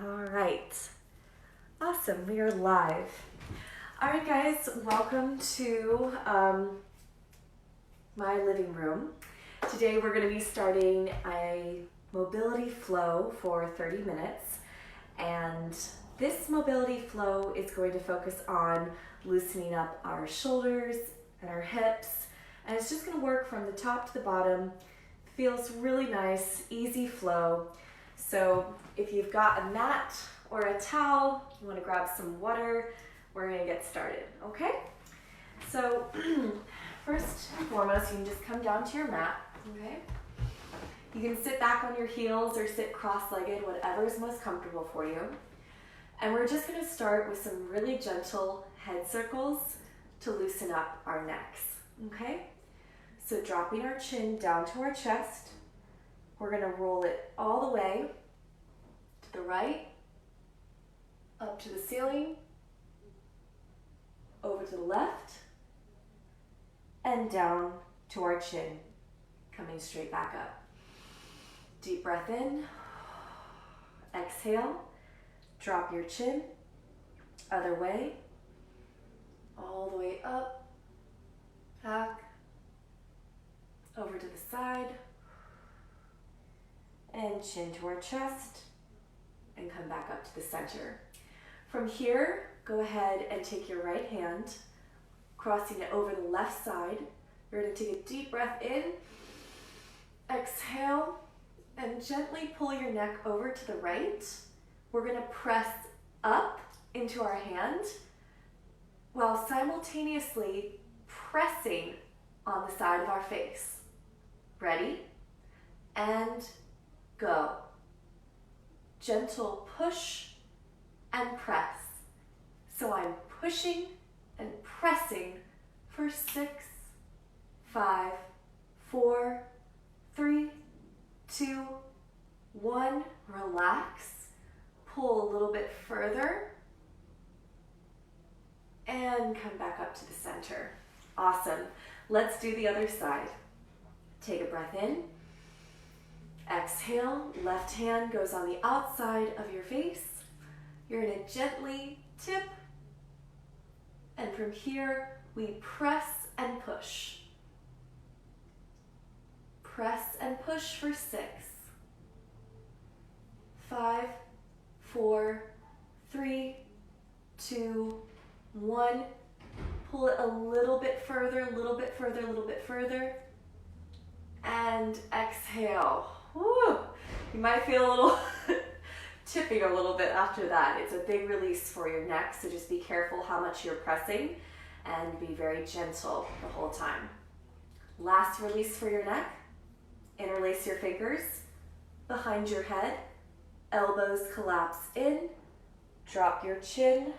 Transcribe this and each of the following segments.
All right. Awesome. We are live. All right, guys. Welcome to my living room. Today we're going to be starting a mobility flow for 30 minutes. And this mobility flow is going to focus on loosening up our shoulders and our hips. And it's just going to work from the top to the bottom. Feels really nice, easy flow. So if you've got a mat or a towel, you want to grab some water, we're going to get started, okay? So first and foremost, you can just come down to your mat, okay? You can sit back on your heels or sit cross-legged, whatever is most comfortable for you. And we're just going to start with some really gentle head circles to loosen up our necks, okay? So dropping our chin down to our chest, we're going to roll it all the way to the right, up to the ceiling, over to the left, and down to our chin, coming straight back up. Deep breath in, exhale, drop your chin, other way, all the way up, back, over to the side, and chin to our chest, and come back up to the center. From here, go ahead and take your right hand, crossing it over the left side. You're going to take a deep breath in, exhale, and gently pull your neck over to the right. We're going to press up into our hand while simultaneously pressing on the side of our face. Ready? And go. Gentle push and press. So I'm pushing and pressing for 6, 5, 4, 3, 2, 1. Relax. Pull a little bit further. And come back up to the center. Awesome. Let's do the other side. Take a breath in. Exhale, left hand goes on the outside of your face. You're going to gently tip. And from here, we press and push. Press and push for 6, 5, 4, 3, 2, 1. Pull it a little bit further, a little bit further, a little bit further. And exhale. Woo. You might feel a little tipping a little bit after that. It's a big release for your neck, so just be careful how much you're pressing and be very gentle the whole time. Last release for your neck. Interlace your fingers behind your head. Elbows collapse in. Drop your chin.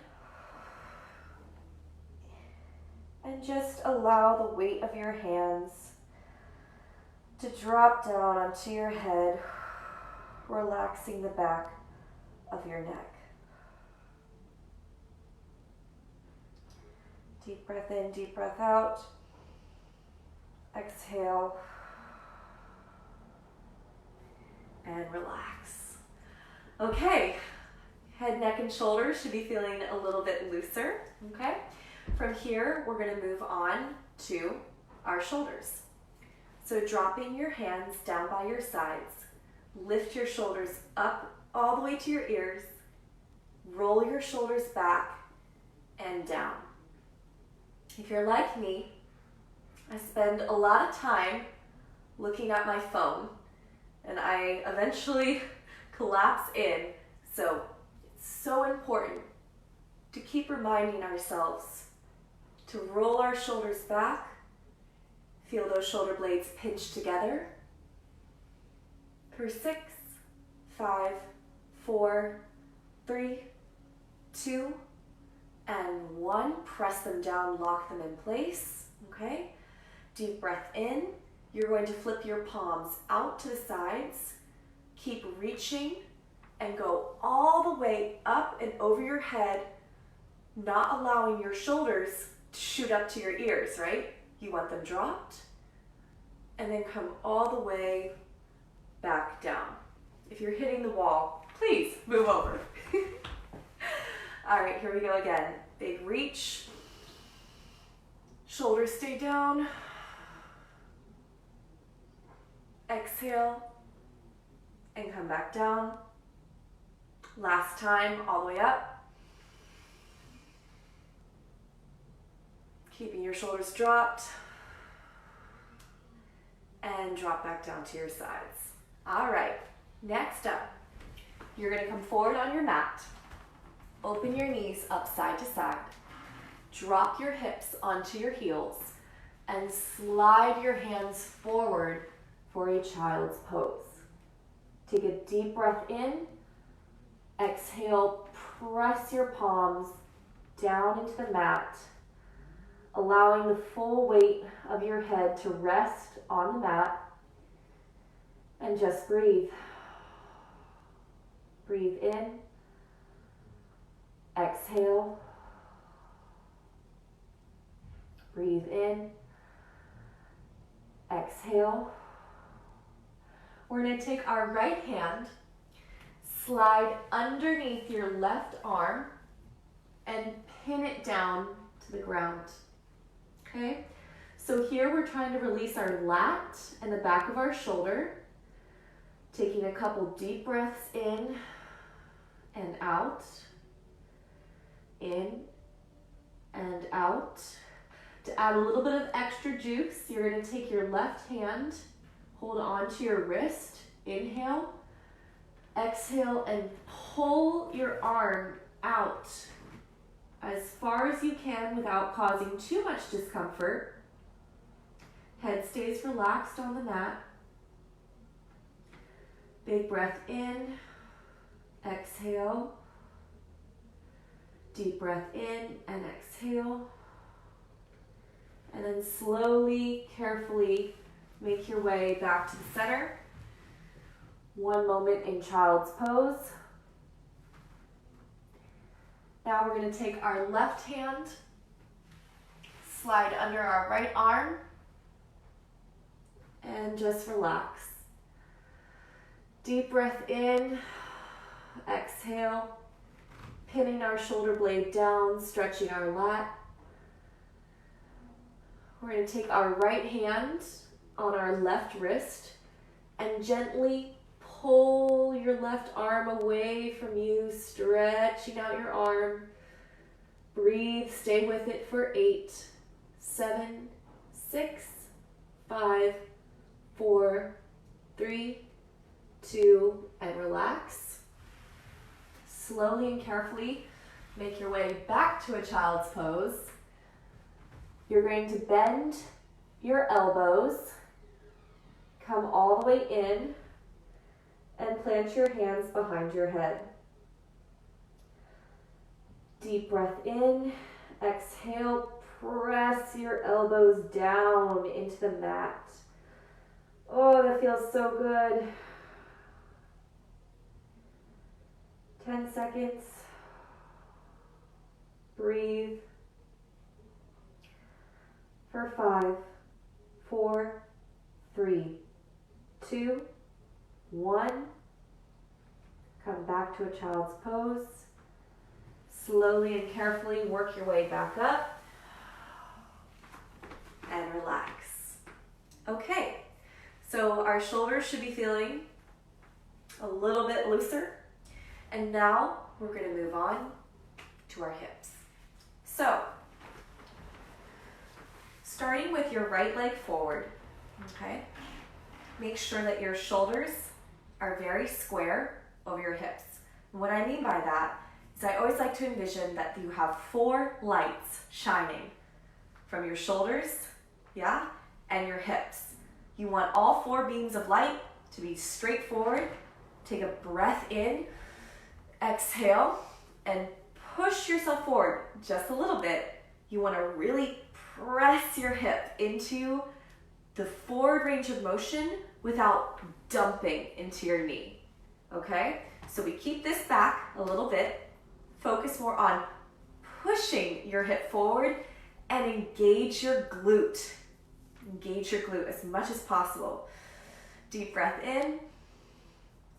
And just allow the weight of your hands to drop down onto your head, relaxing the back of your neck. Deep breath in, deep breath out. Exhale. And relax. Okay, head, neck, and shoulders should be feeling a little bit looser, okay? From here, we're going to move on to our shoulders. So dropping your hands down by your sides, lift your shoulders up all the way to your ears, roll your shoulders back and down. If you're like me, I spend a lot of time looking at my phone and I eventually collapse in. So it's so important to keep reminding ourselves to roll our shoulders back. Feel those shoulder blades pinch together. For 6, 5, 4, 3, 2, and 1. Press them down, lock them in place, okay? Deep breath in. You're going to flip your palms out to the sides. Keep reaching and go all the way up and over your head, not allowing your shoulders to shoot up to your ears, right? You want them dropped, and then come all the way back down. If you're hitting the wall, please move over. All right, here we go again. Big reach. Shoulders stay down. Exhale and come back down. Last time, all the way up. Keeping your shoulders dropped. And drop back down to your sides. All right, next up, you're gonna come forward on your mat. Open your knees up side to side. Drop your hips onto your heels and slide your hands forward for a child's pose. Take a deep breath in. Exhale, press your palms down into the mat, allowing the full weight of your head to rest on the mat, and just breathe. Breathe in. Exhale. Breathe in. Exhale. We're going to take our right hand, slide underneath your left arm, and pin it down to the ground. Okay? So here we're trying to release our lat and the back of our shoulder. Taking a couple deep breaths in and out. In and out. To add a little bit of extra juice, you're going to take your left hand, hold on to your wrist, inhale, exhale, and pull your arm out as far as you can without causing too much discomfort. Head stays relaxed on the mat. Big breath in, exhale. Deep breath in and exhale. And then slowly, carefully make your way back to the center. One moment in child's pose. Now we're going to take our left hand, slide under our right arm, and just relax. Deep breath in, exhale, pinning our shoulder blade down, stretching our lat. We're going to take our right hand on our left wrist and gently pull your left arm away from you, stretching out your arm. Breathe, stay with it for 8, 7, 6, 5, 4, 3, 2, and relax. Slowly and carefully make your way back to a child's pose. You're going to bend your elbows, come all the way in, and plant your hands behind your head. Deep breath in, exhale, press your elbows down into the mat. Oh, that feels so good. 10 seconds. Breathe. For 5, 4, 3, 2, 1. Come back to a child's pose. Slowly and carefully work your way back up and relax. Okay, so our shoulders should be feeling a little bit looser. And now we're going to move on to our hips. So, starting with your right leg forward, okay? Make sure that your shoulders are very square over your hips. And what I mean by that is I always like to envision that you have 4 lights shining from your shoulders, yeah, and your hips. You want all 4 beams of light to be straight forward. Take a breath in, exhale, and push yourself forward just a little bit. You want to really press your hip into the forward range of motion without dumping into your knee, okay? So we keep this back a little bit, focus more on pushing your hip forward and engage your glute. Engage your glute as much as possible. Deep breath in,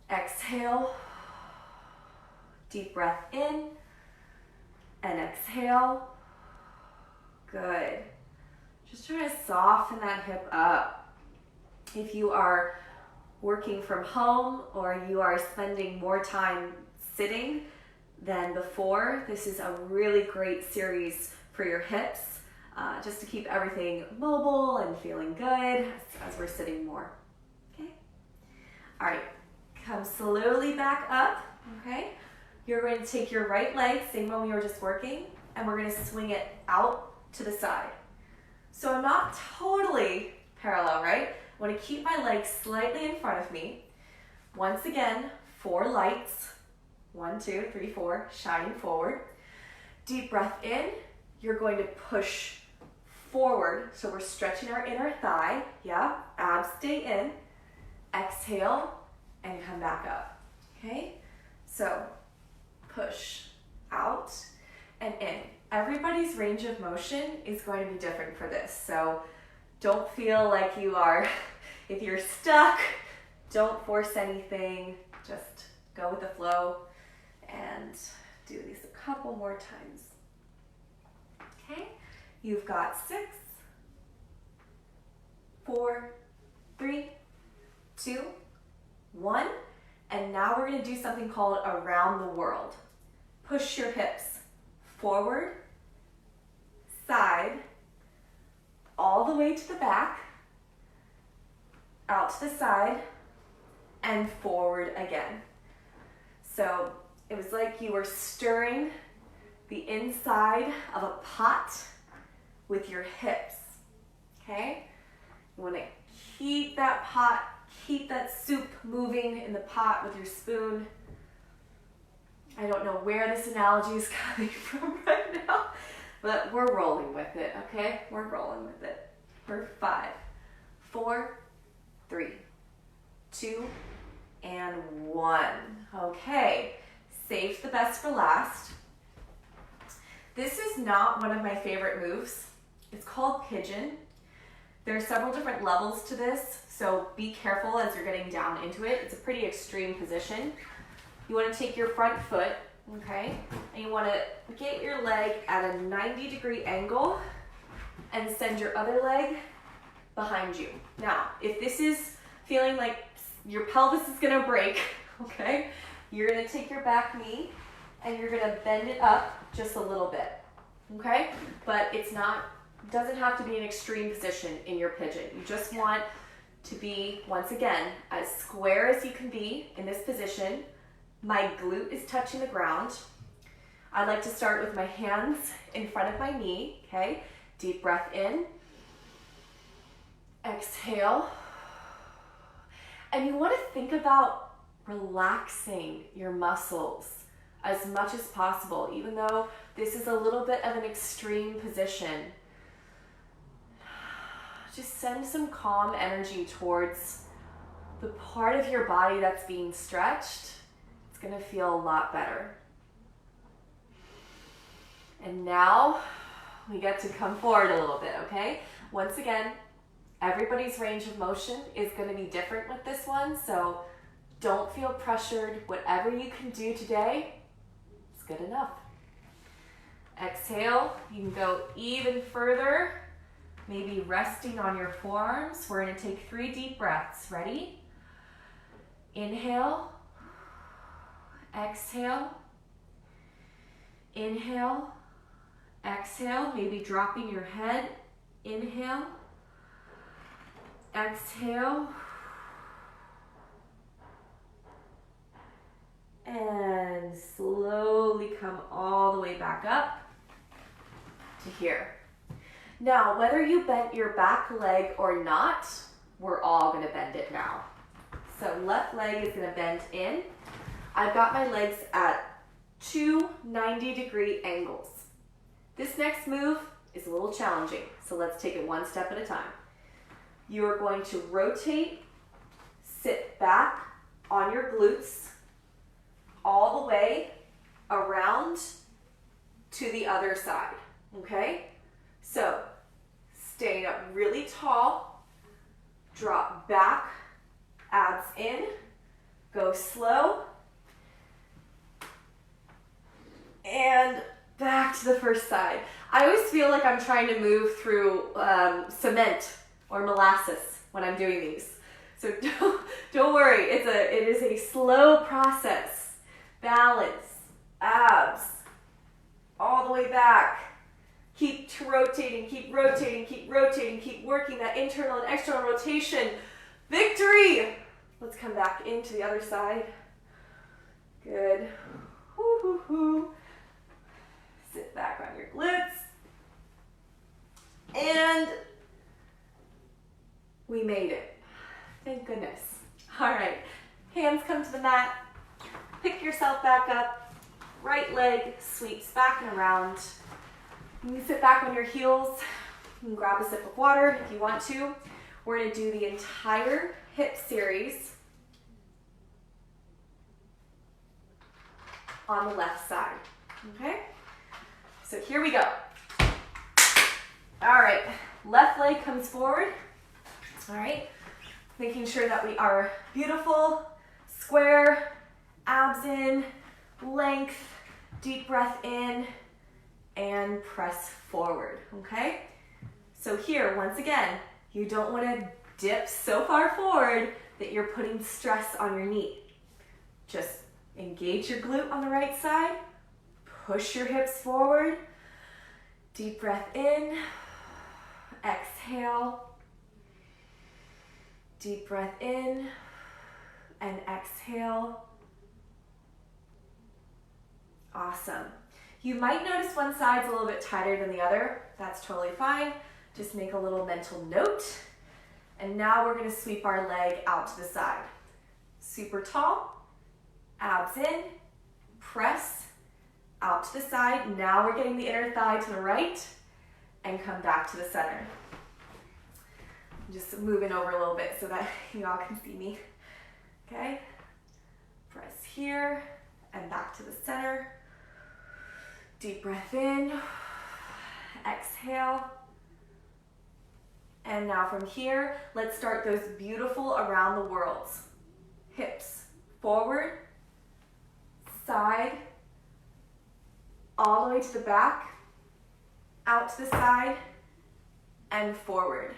exhale, deep breath in, and exhale. Good. Just try to soften that hip up. If you are working from home or you are spending more time sitting than before, this is a really great series for your hips, just to keep everything mobile and feeling good as we're sitting more. Okay? All right, come slowly back up, okay? You're going to take your right leg, same one we were just working, and we're going to swing it out to the side. So I'm not totally parallel, right? I want to keep my legs slightly in front of me. Once again, 4 lights. 1, 2, 3, 4, shining forward. Deep breath in. You're going to push forward. So we're stretching our inner thigh. Yeah, abs stay in. Exhale and come back up. Okay? So push out and in. Everybody's range of motion is going to be different for this. So don't feel like you are, if you're stuck, don't force anything. Just go with the flow and do these a couple more times. Okay, you've got 6, 4, 3, 2, 1. And now we're going to do something called around the world. Push your hips forward, side, all the way to the back, out to the side, and forward again. So it was like you were stirring the inside of a pot with your hips, okay? You want to keep that pot, keep that soup moving in the pot with your spoon. I don't know where this analogy is coming from right now, but we're rolling with it, okay? We're rolling with it. For 5, 4, 3, 2, and 1. Okay, save the best for last. This is not one of my favorite moves. It's called pigeon. There are several different levels to this, so be careful as you're getting down into it. It's a pretty extreme position. You want to take your front foot, okay, and you want to get your leg at a 90-degree angle and send your other leg behind you. Now, if this is feeling like your pelvis is going to break, okay, you're going to take your back knee and you're going to bend it up just a little bit, okay? But it's not, doesn't have to be an extreme position in your pigeon. You just want to be, once again, as square as you can be in this position. My glute is touching the ground. I like to start with my hands in front of my knee, okay? Deep breath in. Exhale. And you want to think about relaxing your muscles as much as possible, even though this is a little bit of an extreme position. Just send some calm energy towards the part of your body that's being stretched. It's going to feel a lot better. And now we get to come forward a little bit, okay? Once again, everybody's range of motion is going to be different with this one, so don't feel pressured. Whatever you can do today is good enough. Exhale, you can go even further, maybe resting on your forearms. We're going to take 3 deep breaths. Ready? Inhale. Exhale. Inhale. Exhale, maybe dropping your head. Inhale. Exhale. And slowly come all the way back up to here. Now, whether you bent your back leg or not, we're all going to bend it now. So left leg is going to bend in. I've got my legs at 2 90-degree angles. This next move is a little challenging, so let's take it one step at a time. You are going to rotate, sit back on your glutes all the way around to the other side, okay? So, staying up really tall, drop back, abs in, go slow, and back to the first side. I always feel like I'm trying to move through cement or molasses when I'm doing these. So don't worry, it is a slow process. Balance, abs, all the way back. Keep rotating, keep rotating, keep rotating, keep working that internal and external rotation. Victory! Let's come back into the other side. Good. Whoo, hoo, hoo. Sit back on your glutes. And we made it. Thank goodness. All right, hands come to the mat. Pick yourself back up. Right leg sweeps back and around. You can sit back on your heels. You can grab a sip of water if you want to. We're going to do the entire hip series on the left side. Okay? So here we go. All right, left leg comes forward. All right, making sure that we are beautiful, square, abs in, length, deep breath in, and press forward, okay? So here, once again, you don't want to dip so far forward that you're putting stress on your knee. Just engage your glute on the right side, push your hips forward, deep breath in, exhale, deep breath in, and exhale. Awesome. You might notice one side's a little bit tighter than the other. That's totally fine. Just make a little mental note. And now we're going to sweep our leg out to the side. Super tall, abs in, press, out to the side. Now we're getting the inner thigh to the right and come back to the center. Just moving over a little bit so that you all can see me. Okay? Press here and back to the center. Deep breath in, exhale. And now from here, let's start those beautiful around the worlds. Hips forward, side, all the way to the back, out to the side, and forward.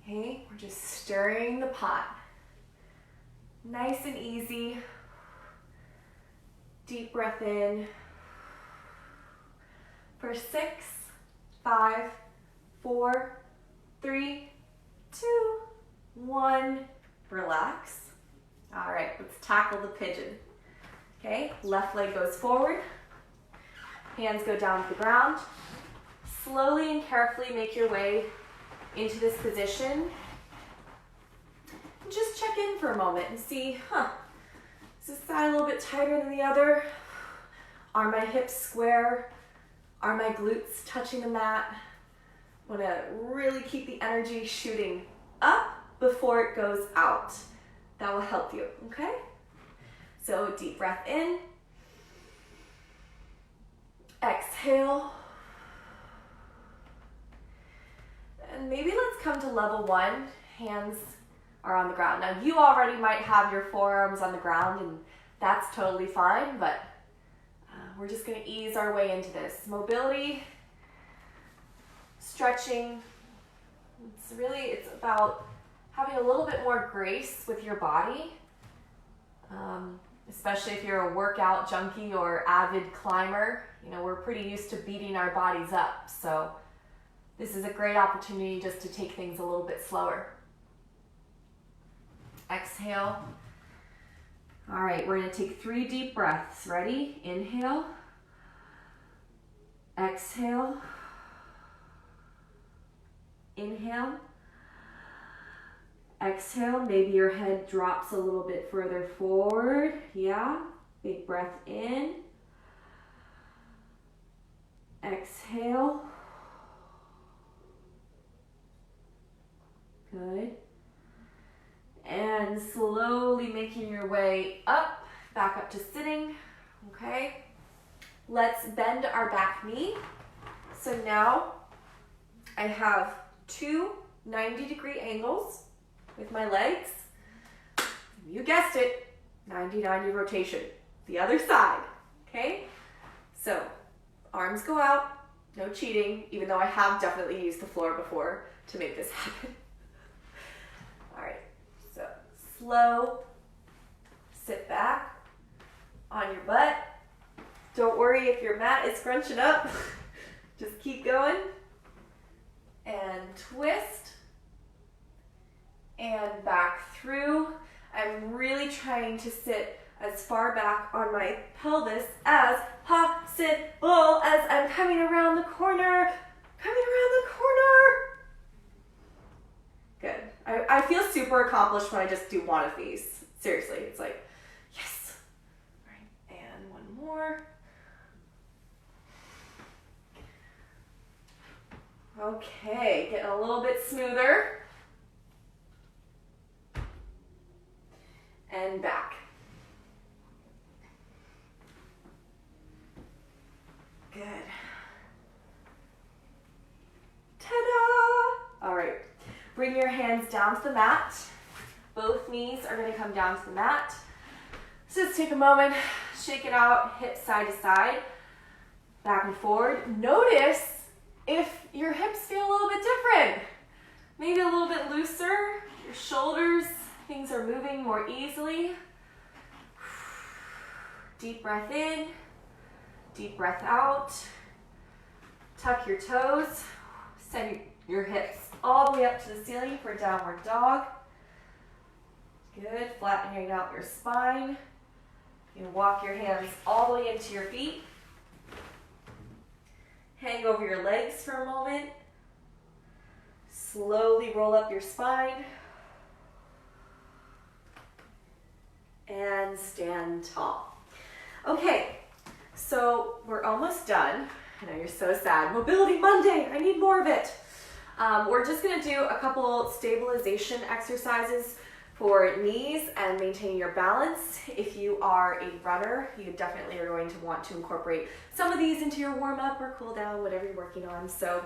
Okay, we're just stirring the pot. Nice and easy. Deep breath in. For 6, 5, 4, 3, 2, 1. Relax. All right, let's tackle the pigeon. Okay, left leg goes forward. Hands go down to the ground. Slowly and carefully make your way into this position. And just check in for a moment and see, is this side a little bit tighter than the other? Are my hips square? Are my glutes touching the mat? Want to really keep the energy shooting up before it goes out. That will help you, okay? So deep breath in. Exhale. And maybe let's come to level 1. Hands are on the ground. Now you already might have your forearms on the ground and that's totally fine, but we're just going to ease our way into this. Mobility, stretching. It's about having a little bit more grace with your body, especially if you're a workout junkie or avid climber. You know, we're pretty used to beating our bodies up. So this is a great opportunity just to take things a little bit slower. Exhale. All right, we're going to take 3 deep breaths. Ready? Inhale. Exhale. Inhale. Exhale. Maybe your head drops a little bit further forward. Yeah. Big breath in. Exhale. Good. And slowly making your way up, back up to sitting, okay? Let's bend our back knee. So now I have 2 90-degree angles with my legs. You guessed it, 90-90 rotation. The other side, okay? So Arms go out, no cheating, even though I have definitely used the floor before to make this happen. All right, so slow, sit back on your butt. Don't worry if your mat is scrunching up. Just keep going. And twist. And back through. I'm really trying to sit as far back on my pelvis as possible as I'm coming around the corner. Coming around the corner. Good. I feel super accomplished when I just do one of these. Seriously, it's like, yes. All right, and one more. Okay, getting a little bit smoother. And back. Good. Ta-da! All right, bring your hands down to the mat. Both knees are going to come down to the mat. So just take a moment, shake it out, hips side to side, back and forward. Notice if your hips feel a little bit different, maybe a little bit looser, your shoulders, things are moving more easily. Deep breath in, deep breath out. Tuck your toes, send your hips all the way up to the ceiling for downward dog. Good, flattening out your spine. You can walk your hands all the way into your feet. Hang over your legs for a moment. Slowly roll up your spine. And stand tall. Okay, so we're almost done. I know you're so sad. Mobility Monday, I need more of it. We're just gonna do a couple stabilization exercises for knees and maintaining your balance. If you are a runner, you definitely are going to want to incorporate some of these into your warm-up or cool down, whatever you're working on. So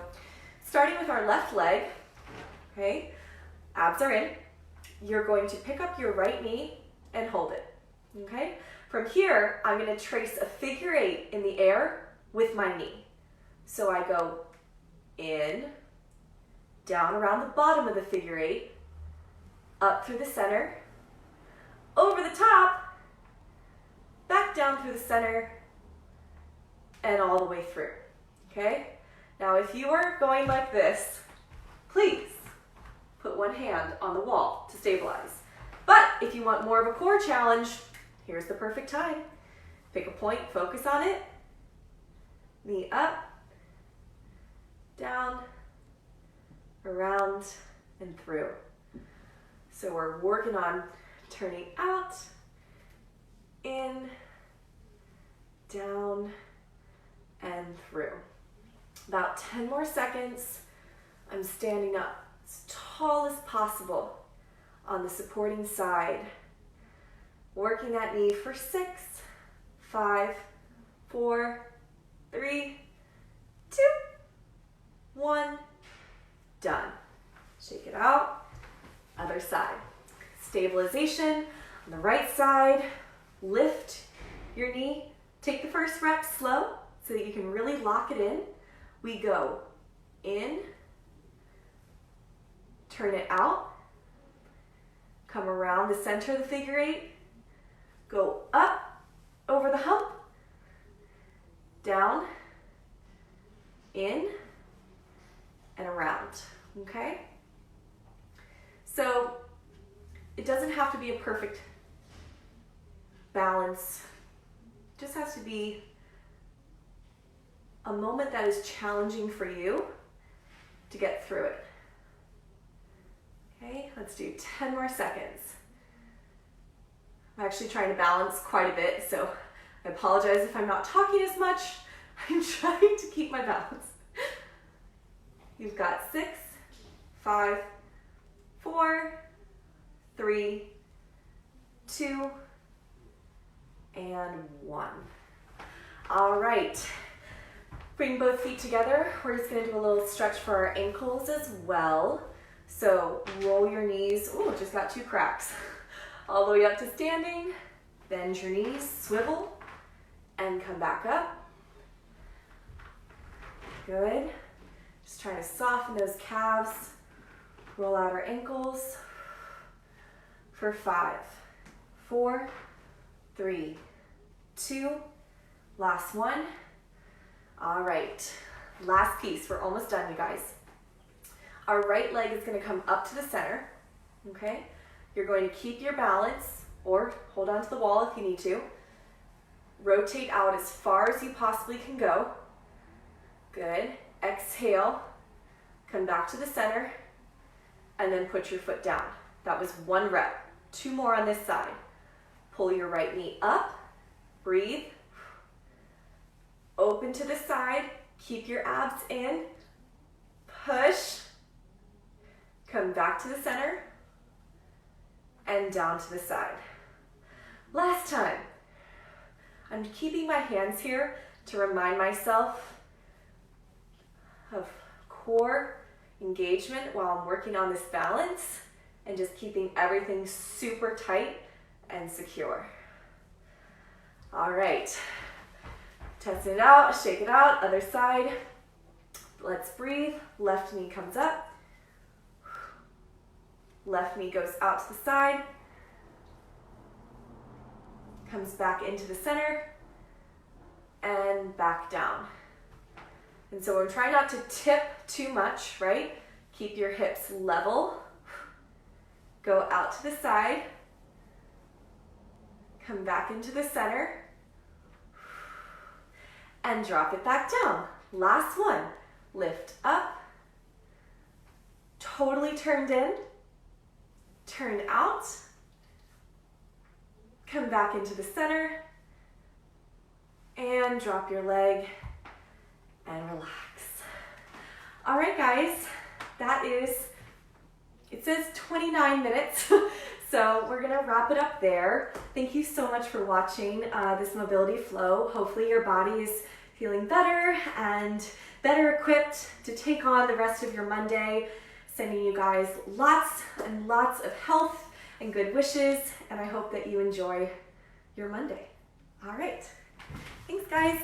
starting with our left leg, okay, abs are in. You're going to pick up your right knee and hold it, okay? From here, I'm gonna trace a figure 8 in the air with my knee. So I go in, down around the bottom of the figure 8, up through the center, over the top, back down through the center, and all the way through, okay? Now, if you are going like this, please put one hand on the wall to stabilize. But if you want more of a core challenge, here's the perfect time. Pick a point, focus on it, knee up, down, around, and through. So we're working on turning out, in, down, and through. About 10 more seconds. I'm standing up as tall as possible on the supporting side. Working that knee for 6, 5, 4, 3, 2, 1, done. Shake it out. Other side. Stabilization on the right side. Lift your knee. Take the first rep slow so that you can really lock it in. We go in, turn it out, come around the center of the figure 8, go up over the hump, down, in, and around, okay? So it doesn't have to be a perfect balance. It just has to be a moment that is challenging for you to get through it. Okay, let's do 10 more seconds. I'm actually trying to balance quite a bit, so I apologize if I'm not talking as much. I'm trying to keep my balance. You've got 6, 5, 4, 3, 2, and 1. All right. Bring both feet together. We're just gonna do a little stretch for our ankles as well. So roll your knees. Ooh, just got 2 cracks. All the way up to standing. Bend your knees, swivel, and come back up. Good. Just trying to soften those calves. Roll out our ankles. For 5, 4, 3, 2, last one. All right, last piece. We're almost done, you guys. Our right leg is going to come up to the center, okay? You're going to keep your balance or hold on to the wall if you need to. Rotate out as far as you possibly can go. Good. Exhale, come back to the center, and then put your foot down. That was 1 rep. 2 more on this side. Pull your right knee up, breathe. Open to the side, keep your abs in, push, come back to the center, and down to the side. Last time. I'm keeping my hands here to remind myself of core engagement while I'm working on this balance and just keeping everything super tight and secure. All right, test it out, shake it out, other side. Let's breathe. Left knee comes up. Left knee goes out to the side. Comes back into the center and back down. And so we're trying not to tip too much, right? Keep your hips level. Go out to the side. Come back into the center. And drop it back down. Last one. Lift up. Totally turned in. Turn out. Come back into the center. And drop your leg and relax. All right, guys, that is, it says 29 minutes. So we're gonna wrap it up there. Thank you so much for watching this mobility flow. Hopefully your body is feeling better and better equipped to take on the rest of your Monday. Sending you guys lots and lots of health and good wishes, and I hope that you enjoy your Monday. All right, thanks guys.